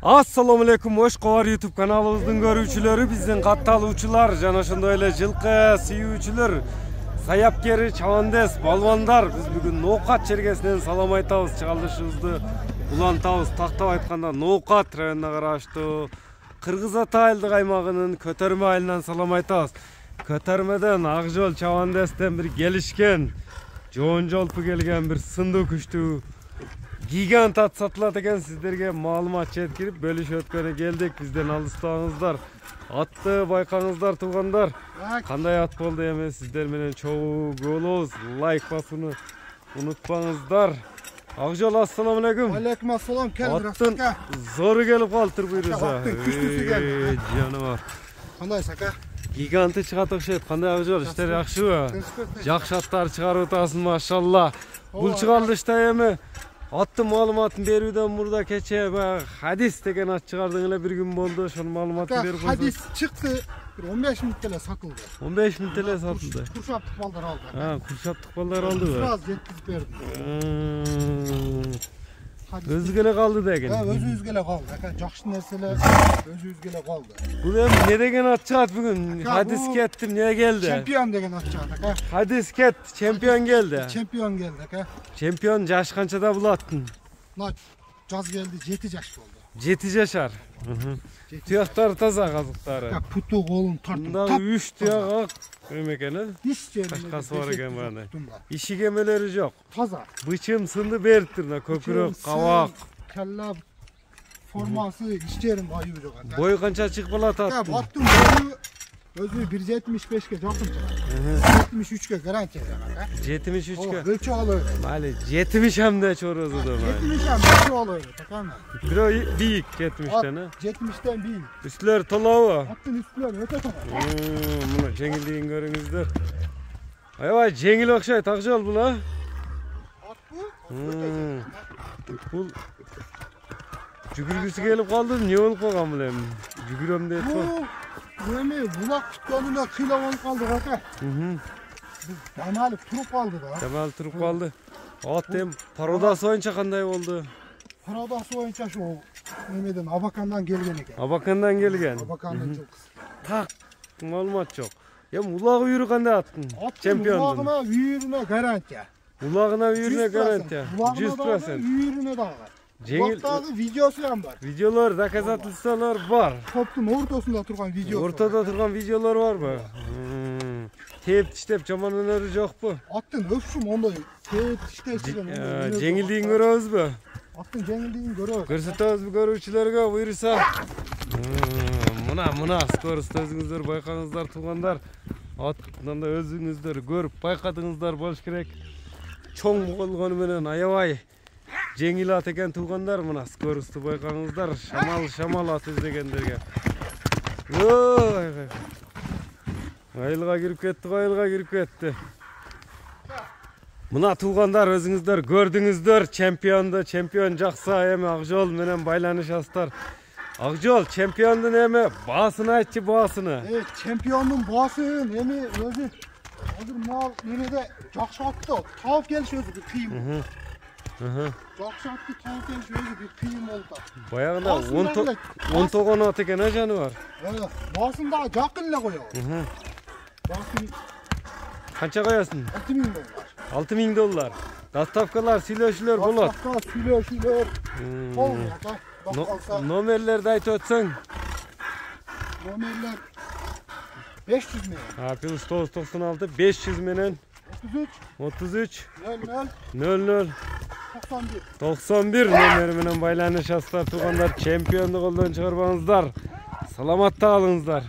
Assalamu alaikum, hoş geldiniz YouTube kanalımızın görücüleri, bizden kattaluvchilar, jana şondoy ele жылкы сүйүүчүлөр, саяпкери, чабандес, балбандар, biz бүгүн Ноокат чергесинен салам айтабыз, чыгарылышыбызды улантабыз. Тактап айтканда Ноокат районуна караштуу Кыргыз Ата айылдык аймагынын Көтөрмө айылынан салам айтабыз. Көтөрмөдөн Акжол чабандестен бир келишкен, жоон жолпу келген бир сындуу күчтүү gigant at satılат eкен, sizlerge malumat жеткирип бөлүшүп өткөнү келдик. Бизден алыстабаңыздар. Атты байкаңыздар туугандар. Кандай ат болду эми, сиздер менен чогуу болобуз. Лайк басууну унутпаңыздар. Акжол, ассаламу алейкум. Алейкум ассалам. Аттын зору келип калыптыр буйруса. Жаныбар. Кандай сака? Гиганты чыгат окшойт. Кандай Акжол, иштер жакшыбы? Жакшы аттар чыгарып атасың, машалла. Бул чыгарылышта эми аттын маалыматын берүүдөн мурда кече Хадис деген ат чыгардың эле, бир күн болду. Ошонун маалыматын берип койсоң. Хадис чыкты, 15 мүнөт эле сатылды. 15 мүнөт эле сатылды. Куршаптык балдар алды. Куршаптык балдар алдыбы? Сразу жеткирип бердим. Өзүгө эле калды деген. Өзүбүзгө эле калды. Жакшы нерселер өзүбүзгө эле калды. Бул эми не деген ат чыгат бүгүн? Хадис кетти, эмне келди? Чемпион деген ат чыгат. Хадис кет, чемпион келди. Чемпион келди. Чемпион жаш канчада бул аттын? Жаз келди, 7 жаш болду. 7 жашар. Туяктары таза, казыктары. Путу колун тартып. Мында 3 туяк ак экен, э? Кашкасы бар экен баны. Иши кемелери жок. Таза. Бычым сынды бериптир, көкүрөк, кабак. Калла формасы иштерин байып жоган. Бою канча чыгып калат аттын? Аттын бою өзү 1.75ке жакын чыгат. 73ке гарантия жагат. 73ке. Өлчө алып. Мали 70 амда чорозу да. 70 ам өлчө алып, такана. Бирөө бийик 70тен, э? 70тен бийик. Үстүлөр толобу? Аттын үстүлөрү өтө толо. Мына жеңилдигин көрүңүздөр. Аябай жеңил окшойт Акжол бул, а? Ат бул? Бул жүгүргүсү келип калды, эмне болуп калган бул эми? Жүгүрөм деп го. Эми булак тутканына кыйла болуп калдык ака. Дамалып туруп калды да. Дамалып туруп калды. Ат эми пародасы боюнча кандай болду? Пародасы боюнча ошо немеден Абакандан келген экен. Абакандан келген. Абакандын жылкысы. Так, маалымат жок. Эми улагы үйрү кандай аттын? Чемпион. Улагына, үйрүнө гарантия. Улагына, үйрүнө гарантия. 100%. Үйрүнө дагы. Жеңил видеосу ham бар. Видеолор, доказательстволор бар. Топтун ортосунда турган видео. Ортодо турган видеолор барбы? Теп тиштеп жаман өнөрү жокпу? Аттын өпшүм ондой теп тиштешкен. Жеңилдигин көрөбүзбү? Аттын жеңилдигин көрөбүз. Көрсөтөбүзбү көрүүчүлөргө, буйруса? Мына скоросту өзүңүздөр байкаңыздар туугандар. Аттан да өзүңүздөр көрүп байкадыңыздар болуш керек. Чоң болгону менен аябай жеңил ат экен туугандар. Мына скоросту байкаңыздар. Шамал ат издегендерге. Айылга кирип кетти. Мына туугандар, өзүңүздөр көрдүңүздөр, чемпион жакса эми Акжол менен байланышасыздар. Акжол, чемпиондун эми баасын айтчы, баасыны. Чемпиондун баасын эми өзү азыр мал немеде жакшы атты таап келиш өзү бир кыйын. Жакшы атты таап келиш өзү бир кыйын болду. Баягында 19 ат экен, а жаныбар? Баасын дагы жакын эле коёбуз. Баасын канча коесуң? 6000 доллар. 6000 доллар. Доставкалар, сүйлөшүүлөр болот. Сүйлөшүүлөр. Номерлерди айтып өтсөң? Номерлер 500 менен. Плюс 996 500 менен 33 00 91 номери менен байланышасыздар туугандар. Чемпионду колдон чыгарбаңыздар. Саламатта калыңыздар.